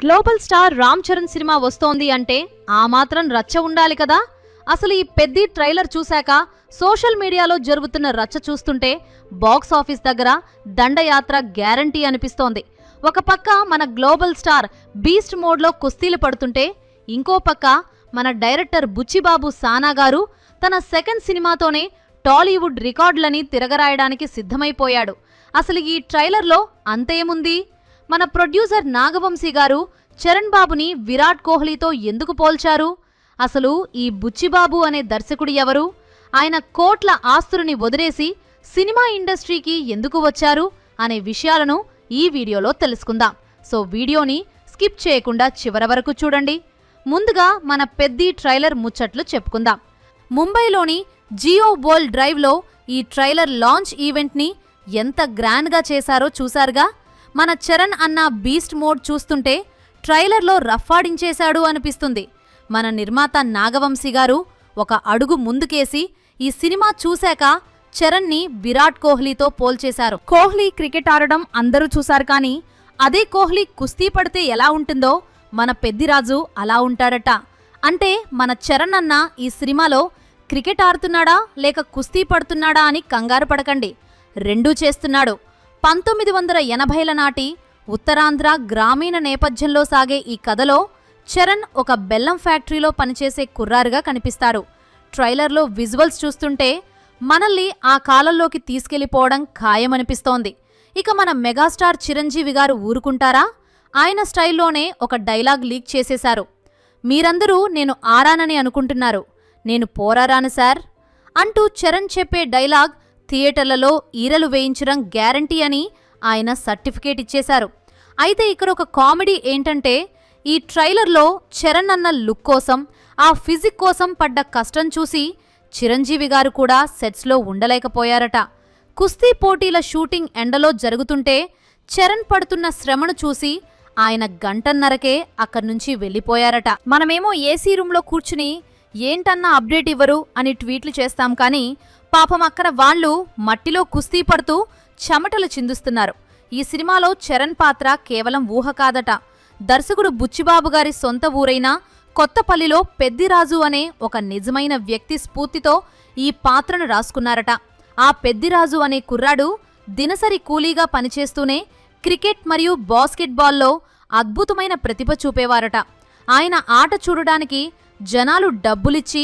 Global star Ram Charan cinema వస్తోంది అంటే ఆ మాత్రం రచ్చ ఉండాలి కదా. అసలు ఈ పెద్ద ట్రైలర్ చూశాక సోషల్ మీడియాలో జరుగుతున్న రచ్చ చూస్తుంటే బాక్స్ ఆఫీస్ దగ్గర దండయాత్ర గ్యారంటీ అనిపిస్తోంది. ఒక పక్క మన గ్లోబల్ స్టార్ బీస్ట్ మోడ్లో కుస్తీలు పడుతుంటే ఇంకో పక్క మన డైరెక్టర్ బుచ్చిబాబు సానా గారు తన సెకండ్ సినిమాతోనే టాలీవుడ్ రికార్డులని తిరగరాయడానికి సిద్ధమైపోయాడు. అసలు ఈ ట్రైలర్లో అంతేముంది? మన ప్రొడ్యూసర్ నాగవంశీ గారు చరణ్ బాబుని విరాట్ కోహ్లీతో ఎందుకు పోల్చారు? అసలు ఈ బుచ్చిబాబు అనే దర్శకుడు ఎవరు? ఆయన కోట్ల ఆస్తులని వదిలేసి సినిమా ఇండస్ట్రీకి ఎందుకు వచ్చారు అనే విషయాలను ఈ వీడియోలో తెలుసుకుందాం. సో వీడియోని స్కిప్ చేయకుండా చివరి వరకు చూడండి. ముందుగా మన పెద్ద ట్రైలర్ ముచ్చట్లు చెప్పుకుందాం. ముంబైలోని జియో వరల్డ్ డ్రైవ్లో ఈ ట్రైలర్ లాంచ్ ఈవెంట్ని ఎంత గ్రాండ్గా చేశారో చూశారుగా. మన చరణ్ అన్న బీస్ట్ మోడ్ చూస్తుంటే ట్రైలర్లో రఫ్ఫాడించేశాడు అనిపిస్తుంది. మన నిర్మాత నాగవంశీ గారు ఒక అడుగు ముందుకేసి ఈ సినిమా చూశాక చరణ్ని విరాట్ కోహ్లీతో పోల్చేశారు. కోహ్లీ క్రికెట్ ఆడడం అందరూ చూశారు, కానీ అదే కోహ్లీ కుస్తీ పడితే ఎలా ఉంటుందో మన పెద్దిరాజు అలా ఉంటాడట. అంటే మన చరణ్ అన్న ఈ సినిమాలో క్రికెట్ ఆడుతున్నాడా లేక కుస్తీ పడుతున్నాడా అని కంగారు పడకండి, రెండూ చేస్తున్నాడు. 1980ల నాటి ఉత్తరాంధ్ర గ్రామీణ నేపథ్యంలో సాగే ఈ కథలో చరణ్ ఒక బెల్లం ఫ్యాక్టరీలో పనిచేసే కుర్రారుగా కనిపిస్తాడు. ట్రైలర్లో విజువల్స్ చూస్తుంటే మనల్ని ఆ కాలంలోకి తీసుకెళ్లిపోవడం ఖాయమనిపిస్తోంది. ఇక మన మెగాస్టార్ చిరంజీవి గారు ఊరుకుంటారా? ఆయన స్టైల్లోనే ఒక డైలాగ్ లీక్ చేసేశారు. మీరందరూ నేను ఆరానని అనుకుంటున్నారు, నేను పోరారాను సార్ అంటూ చరణ్ చెప్పే డైలాగ్ థియేటర్లలో ఈరలు వేయించడం గ్యారంటీ అని ఆయన సర్టిఫికేట్ ఇచ్చేశారు. అయితే ఇక్కడ ఒక కామెడీ ఏంటంటే ఈ ట్రైలర్లో చరణ్ అన్న లుక్ కోసం, ఆ ఫిజిక్ కోసం పడ్డ కష్టం చూసి చిరంజీవి గారు కూడా సెట్స్లో ఉండలేకపోయారట. కుస్తీ పోటీల షూటింగ్ ఎండలో జరుగుతుంటే చరణ్ పడుతున్న శ్రమను చూసి ఆయన గంటన్నరకే అక్కడ్నుంచి వెళ్ళిపోయారట. మనమేమో ఏసీ రూంలో కూర్చుని ఏంటన్నా అప్డేట్ ఇవ్వరు అని ట్వీట్లు చేస్తాం, కానీ పాపం అక్కడ వాళ్ళు మట్టిలో కుస్తీ పడుతూ చెమటలు చిందుస్తున్నారు. ఈ సినిమాలో చరణ్ పాత్ర కేవలం ఊహ కాదట. దర్శకుడు బుచ్చిబాబు గారి సొంత ఊరైన కొత్తపల్లిలో పెద్దిరాజు అనే ఒక నిజమైన వ్యక్తి స్ఫూర్తితో ఈ పాత్రను రాసుకున్నారట. ఆ పెద్దిరాజు అనే కుర్రాడు దినసరి కూలీగా పనిచేస్తూనే క్రికెట్ మరియు బాస్కెట్బాల్లో అద్భుతమైన ప్రతిభ చూపేవారట. ఆయన ఆట చూడడానికి జనాలు డబ్బులిచ్చి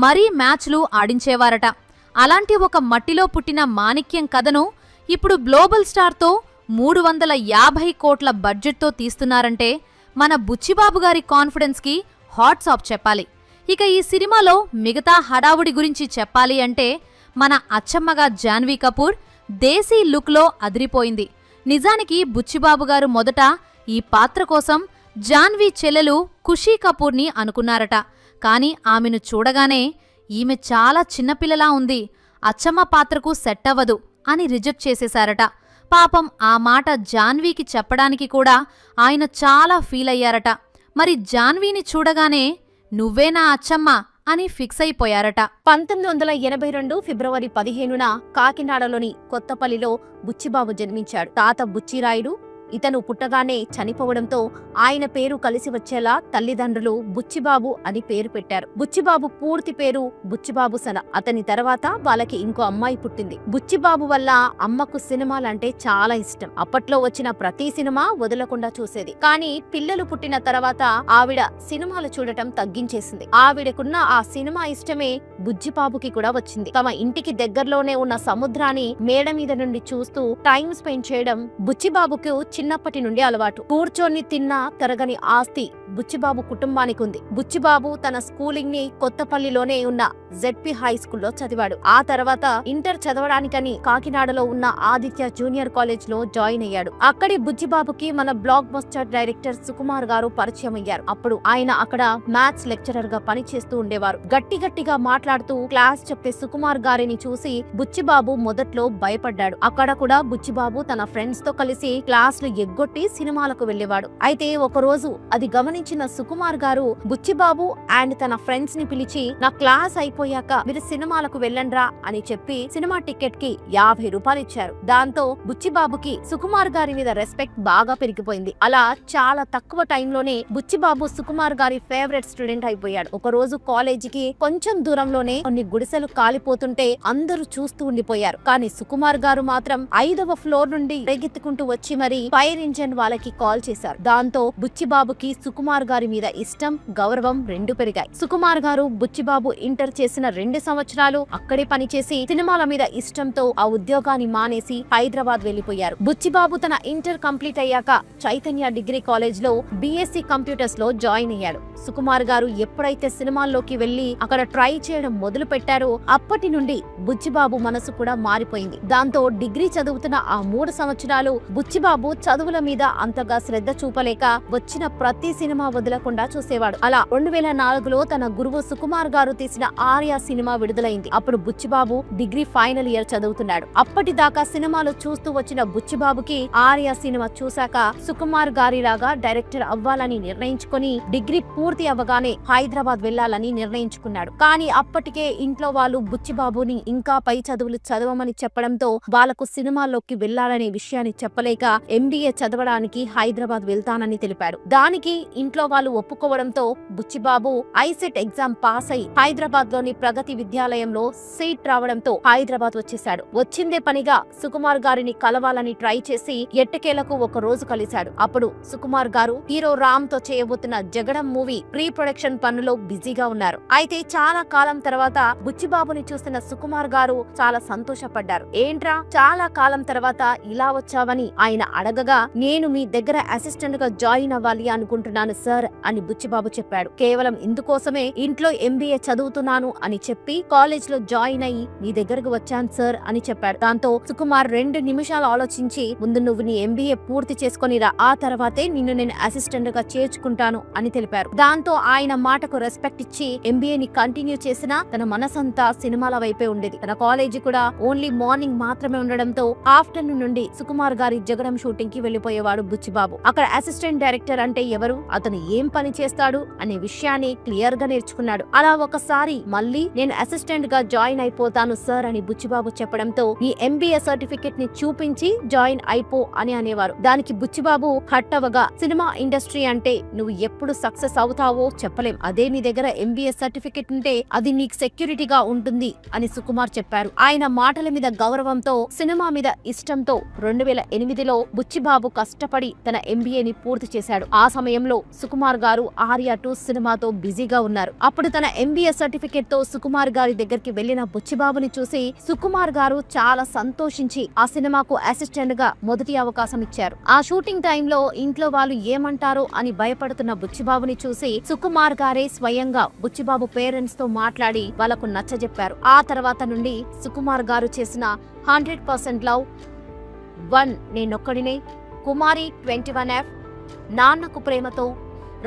మరీ మ్యాచ్లు ఆడించేవారట. అలాంటి ఒక మట్టిలో పుట్టిన మాణిక్యం కథను ఇప్పుడు గ్లోబల్ స్టార్తో 350 కోట్ల బడ్జెట్తో తీస్తున్నారంటే మన బుచ్చిబాబు గారి కాన్ఫిడెన్స్కి హాట్స్ ఆఫ్ చెప్పాలి. ఇక ఈ సినిమాలో మిగతా హడావుడి గురించి చెప్పాలి అంటే మన అచ్చమ్మగా జాన్వీ కపూర్ దేశీ లుక్లో అదిరిపోయింది. నిజానికి బుచ్చిబాబు గారు మొదట ఈ పాత్ర కోసం జాన్వీ చెల్లెలు ఖుషీ కపూర్ని అనుకున్నారట. కానీ ఆమెను చూడగానే ఈమె చాలా చిన్నపిల్లలా ఉంది, అచ్చమ్మ పాత్రకు సెట్ అవ్వదు అని రిజెక్ట్ చేసేశారట. పాపం ఆ మాట జాన్వీకి చెప్పడానికి కూడా ఆయన చాలా ఫీల్ అయ్యారట. మరి జాన్వీని చూడగానే నువ్వేనా అచ్చమ్మ అని ఫిక్స్ అయిపోయారట. 1982 ఫిబ్రవరి 15న కాకినాడలోని కొత్తపల్లిలో బుచ్చిబాబు జన్మించాడు. తాత బుచ్చిరాయుడు ఇతను పుట్టగానే చనిపోవడంతో ఆయన పేరు కలిసి వచ్చేలా తల్లిదండ్రులు బుచ్చిబాబు అని పేరు పెట్టారు. బుచ్చిబాబు పూర్తి పేరు బుచ్చిబాబు సన. అతని తర్వాత వాళ్ళకి ఇంకో అమ్మాయి పుట్టింది. బుచ్చిబాబు వల్ల అమ్మకు సినిమాలంటే చాలా ఇష్టం. అప్పట్లో వచ్చిన ప్రతి సినిమా వదలకుండా చూసేది. కానీ పిల్లలు పుట్టిన తర్వాత ఆవిడ సినిమాలు చూడటం తగ్గించేసింది. ఆవిడకున్న ఆ సినిమా ఇష్టమే బుచ్చిబాబుకి కూడా వచ్చింది. తమ ఇంటికి దగ్గరలోనే ఉన్న సముద్రాన్ని మేడ మీద నుండి చూస్తూ టైం స్పెండ్ చేయడం బుచ్చిబాబుకు చిన్నప్పటి నుండి అలవాటు. కూర్చొని తిన్నా తరగని ఆస్తి బుచ్చిబాబు కుటుంబానికి ఉంది. బుచ్చిబాబు తన స్కూలింగ్ ని కొత్తపల్లిలోనే ఉన్న జెడ్పీ హై స్కూల్లో చదివాడు. ఆ తర్వాత ఇంటర్ చదవడానికని కాకినాడలో ఉన్న ఆదిత్య జూనియర్ కాలేజ్ లో జాయిన్ అయ్యాడు. అక్కడి బుచ్చిబాబుకి మన బ్లాక్ బస్టర్ డైరెక్టర్ సుకుమార్ గారు పరిచయం అయ్యారు. అప్పుడు ఆయన అక్కడ మ్యాథ్స్ లెక్చరర్ గా పనిచేస్తూ ఉండేవారు. గట్టిగా మాట్లాడుతూ క్లాస్ చెప్పే సుకుమార్ గారిని చూసి బుచ్చిబాబు మొదట్లో భయపడ్డాడు. అక్కడ కూడా బుచ్చిబాబు తన ఫ్రెండ్స్ తో కలిసి క్లాస్ ఎగ్గొట్టి సినిమాలకు వెళ్లేవాడు. అయితే ఒకరోజు అది గమనించి గమనించిన సుకుమార్ గారు బుచ్చిబాబు అండ్ తన ఫ్రెండ్స్ ని పిలిచి నా క్లాస్ అయిపోయాక మీరు సినిమాలకు వెళ్ళండ్రా అని చెప్పి సినిమా టికెట్ కి 50 రూపాయలు ఇచ్చారు. దాంతో బుచ్చిబాబుకి సుకుమార్ గారి మీద రెస్పెక్ట్ బాగా పెరిగిపోయింది. అలా చాలా తక్కువ టైంలోనే బుచ్చిబాబు సుకుమార్ గారి ఫేవరెట్ స్టూడెంట్ అయిపోయాడు. ఒక రోజు కాలేజీకి కొంచెం దూరంలోనే కొన్ని గుడిసెలు కాలిపోతుంటే అందరూ చూస్తూ ఉండిపోయారు. కానీ సుకుమార్ గారు మాత్రం 5వ ఫ్లోర్ నుండి రెగెత్తుకుంటూ వచ్చి మరి ఫైర్ ఇంజిన్ వాళ్ళకి కాల్ చేశారు. దాంతో బుచ్చిబాబుకి సుకుమార్ గారి మీద ఇష్టం, గౌరవం రెండు పెరిగాయి. సుకుమార్ గారు బుచ్చిబాబు ఇంటర్ చేసిన 2 సంవత్సరాలు అక్కడే పనిచేసి సినిమాల మీద ఇష్టంతో ఆ ఉద్యోగాన్ని మానేసి హైదరాబాద్ వెళ్లిపోయారు. బుచ్చిబాబు తన ఇంటర్ కంప్లీట్ అయ్యాక చైతన్య డిగ్రీ కాలేజ్ లో బీఎస్సీ కంప్యూటర్స్ లో జాయిన్ అయ్యాడు. సుకుమార్ గారు ఎప్పుడైతే సినిమాల్లోకి వెళ్లి అక్కడ ట్రై చేయడం మొదలు పెట్టారో అప్పటి నుండి బుచ్చిబాబు మనసు కూడా మారిపోయింది. దాంతో డిగ్రీ చదువుతున్న ఆ 3 సంవత్సరాలు బుచ్చిబాబు చదువుల మీద అంతగా శ్రద్ధ చూపలేక వచ్చిన ప్రతి సినిమా వదలకుండా చూసేవాడు. అలా 2004లో తన గురువు సుకుమార్ గారు తీసిన ఆర్య సినిమా విడుదలైంది. అప్పుడు బుచ్చిబాబు డిగ్రీ ఫైనల్ ఇయర్ చదువుతున్నాడు. అప్పటిదాకా సినిమాలు చూస్తూ వచ్చిన బుచ్చిబాబుకి ఆర్య సినిమా చూశాక సుకుమార్ గారిలాగా డైరెక్టర్ అవ్వాలని నిర్ణయించుకొని డిగ్రీ పూర్తి అవ్వగానే హైదరాబాద్ వెళ్లాలని నిర్ణయించుకున్నాడు. కానీ అప్పటికే ఇంట్లో వాళ్ళు బుచ్చిబాబుని ఇంకా పై చదువులు చదవమని చెప్పడంతో వాళ్లకు సినిమాల్లోకి వెళ్లాలనే విషయాన్ని చెప్పలేక ఎంబీఏ చదవడానికి హైదరాబాద్ వెళ్తానని తెలిపాడు. దానికి ఇంట్లో వాళ్ళు ఒప్పుకోవడంతో బుచ్చిబాబు ఐసెట్ ఎగ్జామ్ పాస్ అయి హైదరాబాద్ లోని ప్రగతి విద్యాలయంలో సీట్ రావడంతో హైదరాబాద్ వచ్చేశాడు. వచ్చిందే పనిగా సుకుమార్ గారిని కలవాలని ట్రై చేసి ఎట్టకేలకు ఒక రోజు కలిశాడు. అప్పుడు సుకుమార్ గారు హీరో రామ్ తో చేయబోతున్న జగడం మూవీ ప్రీ ప్రొడక్షన్ పనులో బిజీగా ఉన్నారు. అయితే చాలా కాలం తర్వాత బుచ్చిబాబుని చూసిన సుకుమార్ గారు చాలా సంతోషపడ్డారు. ఏంట్రా చాలా కాలం తర్వాత ఇలా వచ్చావని ఆయన అడగగా నేను మీ దగ్గర అసిస్టెంట్ గా జాయిన్ అవ్వాలి అనుకుంటున్నాను సార్ అని బుచ్చిబాబు చెప్పాడు. కేవలం ఇందుకోసమే ఇంట్లో ఎంబీఏ చదువుతున్నాను అని చెప్పి కాలేజ్ లో జాయిన్ అయ్యి మీ దగ్గరకు వచ్చాను సార్ అని చెప్పాడు. దాంతో సుకుమార్ 2 నిమిషాలు ఆలోచించి ముందు నువ్వు నీ ఎంబీఏ పూర్తి చేసుకొనిరా, ఆ తర్వాతే నిన్ను నేను అసిస్టెంట్ గా చేర్చుకుంటాను అని తెలిపారు. దాంతో ఆయన మాటకు రెస్పెక్ట్ ఇచ్చి ఎంబీఏని కంటిన్యూ చేసినా తన మనసంతా సినిమాల వైపే ఉండేది. తన కాలేజీ కూడా ఓన్లీ మార్నింగ్ మాత్రమే ఉండడంతో ఆఫ్టర్నూన్ నుండి సుకుమార్ గారి జగడం షూటింగ్ కి వెళ్లిపోయేవాడు బుచ్చిబాబు. అక్కడ అసిస్టెంట్ డైరెక్టర్ అంటే ఎవరు, అతను ఏం పని చేస్తాడు అనే విషయాన్ని క్లియర్ గా నేర్చుకున్నాడు. అలా ఒకసారి మళ్ళీ నేను అసిస్టెంట్ గా జాయిన్ అయిపోతాను సార్ అని బుచ్చిబాబు చెప్పడంతో నీ ఎంబీఏ సర్టిఫికెట్ ని చూపించి జాయిన్ అయిపో అని అనేవారు. దానికి బుచ్చిబాబు హట్ అవ్వగా సినిమా ఇండస్ట్రీ అంటే నువ్వు ఎప్పుడు సక్సెస్ అవుతావో చెప్పలేం, అదే నీ దగ్గర ఎంబీఏ సర్టిఫికెట్ ఉంటే అది నీకు సెక్యూరిటీగా ఉంటుంది అని సుకుమార్ చెప్పారు. ఆయన మాటల మీద గౌరవంతో సినిమా మీద ఇష్టంతో 2008లో బుచ్చిబాబు కష్టపడి తన ఎంబీఏని పూర్తి చేశాడు. ఆ సమయంలో సుకుమార్ గారు ఆర్య 2 సినిమాతో బిజీగా ఉన్నారు. అప్పుడు తన ఎంబీఏ సర్టిఫికెట్ తో సుకుమార్ గారి దగ్గరికి వెళ్లిన బుచ్చిబాబుని చూసి సుకుమార్ గారు చాలా సంతోషించి ఆ సినిమాకు అసిస్టెంట్ గా మొదటి అవకాశం ఇచ్చారు. ఆ షూటింగ్ టైంలో ఇంట్లో వాళ్ళు ఏమంటారో అని భయపడుతున్న బుచ్చిబాబుని చూసి సుకుమార్ గారే స్వయంగా బుచ్చిబాబు పేరెంట్స్ తో మాట్లాడి వాళ్లకు నచ్చజెప్పారు. ఆ తర్వాత నుండి సుకుమార్ గారు చేసిన 100% లవ్, 1 నేనొక్కడినే, కుమారి 21F, నాన్నకు ప్రేమతో,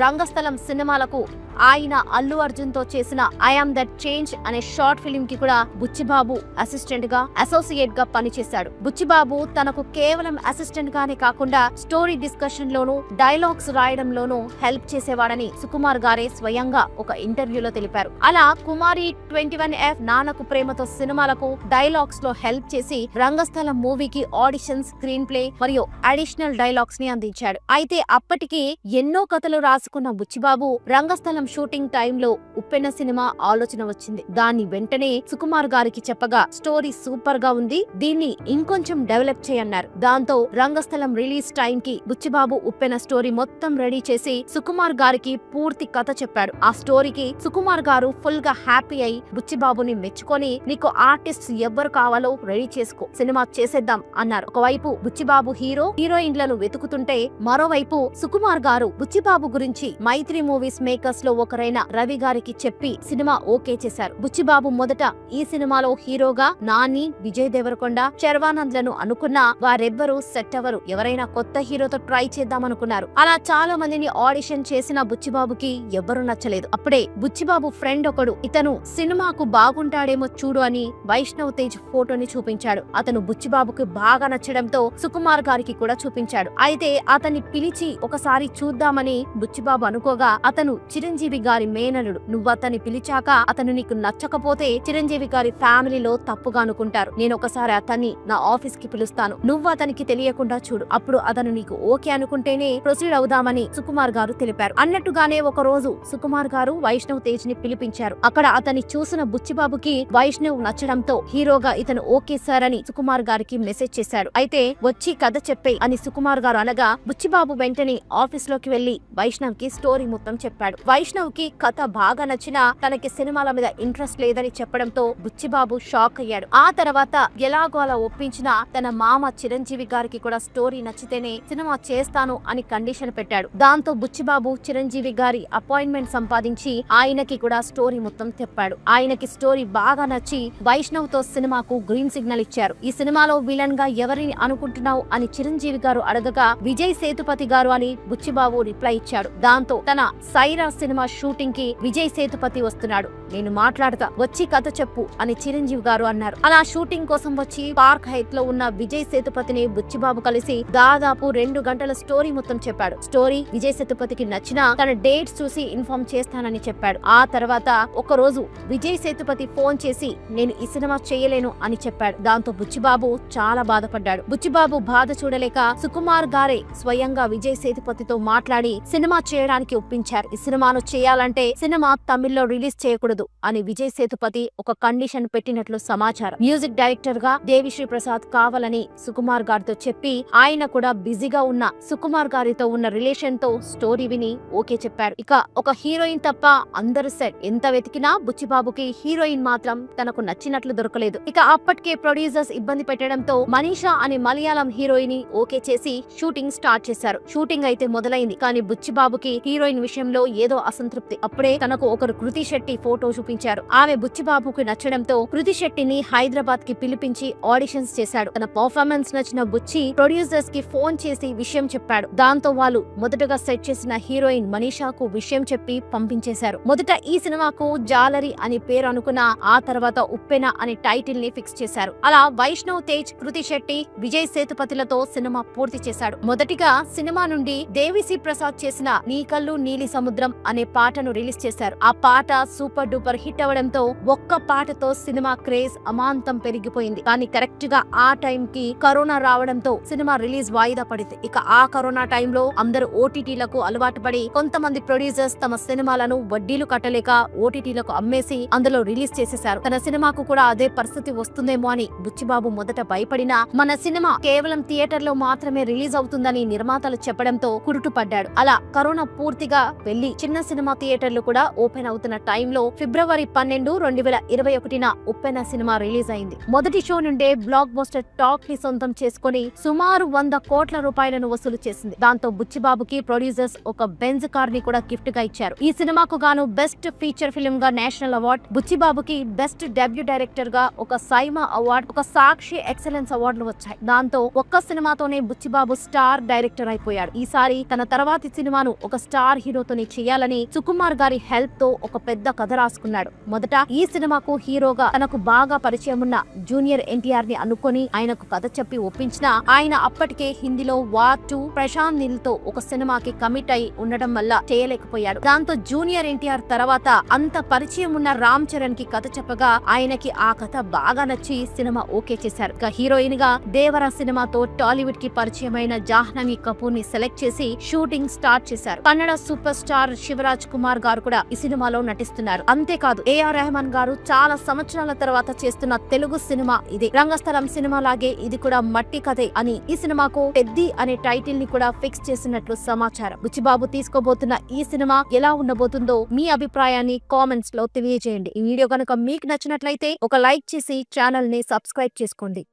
రంగస్థలం సినిమాలకు ఆయన అల్లు అర్జున్ తో చేసిన ఐ యామ్ దట్ చేంజ్ అనే షార్ట్ ఫిల్మ్ కి కూడా బుచ్చిబాబు అసిస్టెంట్ గా అసోసియేట్ గా పనిచేశాడు. బుచ్చిబాబు తనకు కేవలం అసిస్టెంట్ గానే కాకుండా స్టోరీ డిస్కషన్ లోను డైలాగ్స్ రాయడంలోనూ హెల్ప్ చేసేవాడని సుకుమార్ గారే స్వయంగా ఒక ఇంటర్వ్యూలో తెలిపారు. అలా కుమారి 21F, నాన్నకు ప్రేమతో సినిమాలకు డైలాగ్స్ లో హెల్ప్ చేసి రంగస్థలం మూవీకి ఆడిషన్, స్క్రీన్ ప్లే మరియు అడిషనల్ డైలాగ్స్ ని అందించాడు. అయితే అప్పటికి ఎన్నో కథలు రాసుకున్న బుచ్చిబాబు రంగస్థలం షూటింగ్ టైంలో ఉప్పెన సినిమా ఆలోచన వచ్చింది. దాన్ని వెంటనే సుకుమార్ గారికి చెప్పగా స్టోరీ సూపర్ గా ఉంది, దీన్ని ఇంకొంచెం డెవలప్ చేయన్నారు. దాంతో రంగస్థలం రిలీజ్ టైం కి బుచ్చిబాబు ఉప్పెన స్టోరీ మొత్తం రెడీ చేసి సుకుమార్ గారికి పూర్తి కథ చెప్పాడు. ఆ స్టోరీకి సుకుమార్ గారు ఫుల్ గా హ్యాపీ అయి బుచ్చిబాబుని మెచ్చుకొని నీకు ఆర్టిస్ట్ ఎవ్వరు కావాలో రెడీ చేసుకో, సినిమా చేసేద్దాం అన్నారు. ఒకవైపు బుచ్చిబాబు హీరోయిన్లను వెతుకుతుంటే మరోవైపు సుకుమార్ గారు బుచ్చిబాబు గురించి మైత్రి మూవీస్ మేకర్స్ లో ఒకరైన రవి గారికి చెప్పి సినిమా ఓకే చేశారు. బుచ్చిబాబు మొదట ఈ సినిమాలో హీరోగా నాని, విజయ్ దేవరకొండ, శర్వానంద్లను అనుకున్నా వారెవ్వరూ సెట్ అవ్వరు. ఎవరైనా కొత్త హీరోతో ట్రై చేద్దామనుకున్నారు. అలా చాలా మందిని ఆడిషన్ చేసిన బుచ్చిబాబుకి ఎవ్వరూ నచ్చలేదు. అప్పుడే బుచ్చిబాబు ఫ్రెండ్ ఒకడు ఇతను సినిమాకు బాగుంటాడేమో చూడు అని వైష్ణవ్ తేజ్ ఫోటోని చూపించాడు. అతను బుచ్చిబాబుకి బాగా నచ్చడంతో సుకుమార్ గారికి కూడా చూపించాడు. అయితే అతన్ని పిలిచి ఒకసారి చూద్దామని బుచ్చిబాబు అనుకోగా అతను చిరంజీవి గారి మేనలుడు. నువ్వు అతన్ని పిలిచాక అతను నీకు నచ్చకపోతే చిరంజీవి గారి ఫ్యామిలీలో తప్పుగా అనుకుంటారు. నేను ఒకసారి అతన్ని నా ఆఫీస్ కి పిలుస్తాను. నువ్వు అతనికి తెలియకుండా చూడు. అప్పుడు అతను నీకు ఓకే అనుకుంటేనే ప్రొసీడ్ అవుదామని సుకుమార్ గారు తెలిపారు. అన్నట్టుగానే ఒక రోజు సుకుమార్ గారు వైష్ణవ్ తేజ్ ని పిలిపించారు. అక్కడ అతన్ని చూసిన బుచ్చిబాబుకి వైష్ణవ్ నచ్చడంతో హీరోగా ఇతను ఓకే సార్ అని సుకుమార్ గారికి మెసేజ్ చేశాడు. అయితే వచ్చి కథ చెప్పే అని సుకుమార్ గారు అనగా బుచ్చిబాబు వెంటనే ఆఫీస్ లోకి వెళ్లి వైష్ణవ్ కి స్టోరీ మొత్తం చెప్పాడు. వైష్ణవ్ కి కథ బాగా నచ్చినా తనకి సినిమాల మీద ఇంట్రెస్ట్ లేదని చెప్పడంతో బుచ్చిబాబు షాక్ అయ్యాడు. ఆ తర్వాత ఎలాగో అలా ఒప్పించినా తన మామ చిరంజీవి గారికి కూడా స్టోరీ నచ్చితేనే సినిమా చేస్తాను అని కండిషన్ పెట్టాడు. దాంతో బుచ్చిబాబు చిరంజీవి గారి అపాయింట్మెంట్ సంపాదించి ఆయనకి కూడా స్టోరీ మొత్తం చెప్పాడు. ఆయనకి స్టోరీ బాగా నచ్చి వైష్ణవ్ తో సినిమాకు గ్రీన్ సిగ్నల్ ఇచ్చారు. ఈ సినిమాలో విలన్ గా ఎవరిని అనుకుంటున్నావు అని చిరంజీవి గారు అడగగా విజయ్ సేతుపతి గారు అని బుచ్చిబాబు రిప్లై ఇచ్చాడు. దాంతో తన సైరా సినిమా షూటింగ్ కి విజయ్ సేతుపతి వస్తున్నాడు, నేను మాట్లాడతా, వచ్చి కథ చెప్పు అని చిరంజీవి గారు అన్నారు. అలా షూటింగ్ కోసం వచ్చి పార్క్ హైట్ లో ఉన్న విజయ్ సేతుపతిని బుచ్చిబాబు కలిసి దాదాపు 2 గంటల స్టోరీ మొత్తం చెప్పాడు. స్టోరీ విజయ్ సేతుపతికి నచ్చినా తన డేట్స్ చూసి ఇన్ఫార్మ్ చేస్తానని చెప్పాడు. ఆ తర్వాత ఒక రోజు విజయ్ సేతుపతి ఫోన్ చేసి నేను ఈ సినిమా చేయలేను అని చెప్పాడు. దాంతో బుచ్చిబాబు చాలా బాధపడ్డాడు. బుచ్చిబాబు బాధ చూడలేక సుకుమార్ గారే స్వయంగా విజయ్ సేతుపతితో మాట్లాడి సినిమా చేయడానికి ఒప్పించారు. ఈ సినిమాను చేయాలంటే సినిమా తమిళ్లో రిలీజ్ చేయకూడదు అని విజయ్ సేతుపతి ఒక కండిషన్ పెట్టినట్లు సమాచారం. మ్యూజిక్ డైరెక్టర్ గా దేవిశ్రీ ప్రసాద్ కావాలని సుకుమార్ గారితో చెప్పి ఆయన కూడా బిజీగా ఉన్న సుకుమార్ గారితో ఉన్న రిలేషన్ తో స్టోరీ విని ఓకే చెప్పారు. ఇక ఒక హీరోయిన్ తప్ప అందరూ సెట్. ఎంత వెతికినా బుచ్చిబాబుకి హీరోయిన్ మాత్రం తనకు నచ్చినట్లు దొరకలేదు. ఇక అప్పటికే ప్రొడ్యూసర్స్ ఇబ్బంది పెట్టడంతో మనీషా అనే మలయాళం హీరోయిన్ ఓకే చేసి షూటింగ్ స్టార్ట్ చేశారు. షూటింగ్ అయితే మొదలైంది. కానీ బుచ్చిబాబుకి హీరోయిన్ విషయంలో ఏదో అసంతృప్తి. అప్పుడే తనకు ఒకరు కృతి శెట్టి ఫోటో చూపించారు. ఆమె బుచ్చిబాబుకి నచ్చడంతో కృతి శెట్టిని హైదరాబాద్ కి పిలిపించి ఆడిషన్స్ చేశాడు. తన పర్ఫార్మెన్స్ నచ్చిన బుచ్చి ప్రొడ్యూసర్స్ కి ఫోన్ చేసి విషయం చెప్పాడు. దాంతో వాళ్ళు మొదటగా సెట్ చేసిన హీరోయిన్ మనీషాకు విషయం చెప్పి పంపించేశారు. మొదట ఈ సినిమాకు జాలరి అని పేరు అనుకున్న ఆ తర్వాత ఉప్పెన అనే టైటిల్ ని ఫిక్స్ చేశారు. అలా వైష్ణవ్ తేజ్, కృతి శెట్టి, విజయ్ సేతుపతిలతో సినిమా పూర్తి చేశాడు. మొదటిగా సినిమా నుండి దేవిశ్రీ ప్రసాద్ చేసిన నీ కళ్ళు నీలి సముద్రం అనే పాటను రిలీజ్ చేశారు. ఆ పాట సూపర్ డూపర్ హిట్ అవడంతో ఒక్క పాటతో సినిమా క్రేజ్ అమాంతం పెరిగిపోయింది. కానీ కరెక్ట్ గా ఆ టైం కి కరోనా రావడంతో సినిమా రిలీజ్ వాయిదా పడింది. ఇక ఆ కరోనా టైంలో అందరూ ఓటీటీలకు అలవాటు పడి కొంతమంది ప్రొడ్యూసర్స్ తమ సినిమాలను వడ్డీలు కట్టలేక ఓటీటీలకు అమ్మేసి అందులో రిలీజ్ చేసేశారు. తన సినిమాకు కూడా అదే పరిస్థితి వస్తుందేమో అని బుచ్చిబాబు మొదట భయపడినా మన సినిమా కేవలం థియేటర్ లో మాత్రమే రిలీజ్ అవుతుందని నిర్మాతలు చెప్పడంతో కురుటు పడ్డాడు. అలా కరోనా పూర్తిగా వెళ్లి చిన్న సినిమా థియేటర్లు కూడా ఓపెన్ అవుతున్న టైంలో ఫిబ్రవరి 12, 2021న ఉప్పెన సినిమా రిలీజ్ అయింది. మొదటి షో నుండే బ్లాక్ బస్టర్ టాక్ ని సొంతం చేసుకుని సుమారు 100 కోట్ల రూపాయలను వసూలు చేసింది. దాంతో బుచ్చిబాబుకి ప్రొడ్యూసర్స్ ఒక బెంజ్ కార్ ని కూడా గిఫ్ట్ గా ఇచ్చారు. ఈ సినిమాకు గాను బెస్ట్ ఫీచర్ ఫిల్మ్ గా నేషనల్ అవార్డ్, బుచ్చిబాబుకి బెస్ట్ డెబ్యూ డైరెక్టర్ గా ఒక సైమా అవార్డ్, ఒక సాక్షి ఎక్సలెన్స్ అవార్డులు వచ్చాయి. దాంతో ఒక్క సినిమాతోనే బుచ్చిబాబు స్టార్ డైరెక్టర్ అయిపోయాడు. ఈసారి తన తర్వాతి సినిమాను ఒక స్టార్ హీరోతోనే చేయాలని సుకుమార్ గారి హెల్ప్ తో ఒక పెద్ద కథ రాసుకున్నాడు. మొదట ఈ సినిమాకు హీరోగా తనకు బాగా పరిచయం ఉన్న జూనియర్ ఎన్టీఆర్ ని అనుకొని ఆయనకు కథ చెప్పి ఒప్పించినా ఆయన అప్పటికే హిందీలో వార్ 2 ప్రశాంత్ నీల్ తో ఒక సినిమాకి కమిట్ అయి ఉండడం వల్ల చేయలేకపోయాడు. దాంతో జూనియర్ ఎన్టీఆర్ తర్వాత అంత పరిచయం ఉన్న రామ్ చరణ్ కి కథ చెప్పగా ఆయనకి ఆ కథ బాగా నచ్చి సినిమా ఓకే చేశారు. ఇక హీరోయిన్ గా దేవర సినిమాతో టాలీవుడ్ కి పరిచయమైన జాహ్నవి కపూర్ ని సెలెక్ట్ చేసి షూటింగ్ స్టార్ట్ చేశారు. కన్నడ సూపర్ స్టార్ శివరాజ్ కుమార్ గారు కూడా ఈ సినిమాలో నటిస్తున్నారు. అంతేకాదు ఏఆర్ రెహమాన్ గారు చాలా సంవత్సరాల తర్వాత చేస్తున్న తెలుగు సినిమా ఇది. రంగస్థలం సినిమా లాగే ఇది కూడా మట్టి కథే అని ఈ సినిమాకు పెద్ది అనే టైటిల్ ని కూడా ఫిక్స్ చేసినట్లు సమాచారం. బుచ్చిబాబు తీసుకోబోతున్న ఈ సినిమా ఎలా ఉండబోతుందో మీ అభిప్రాయాన్ని కామెంట్స్ లో తెలియజేయండి. ఈ వీడియో కనుక మీకు నచ్చినట్లయితే ఒక లైక్ చేసి ఛానల్ ని సబ్స్క్రైబ్ చేసుకోండి.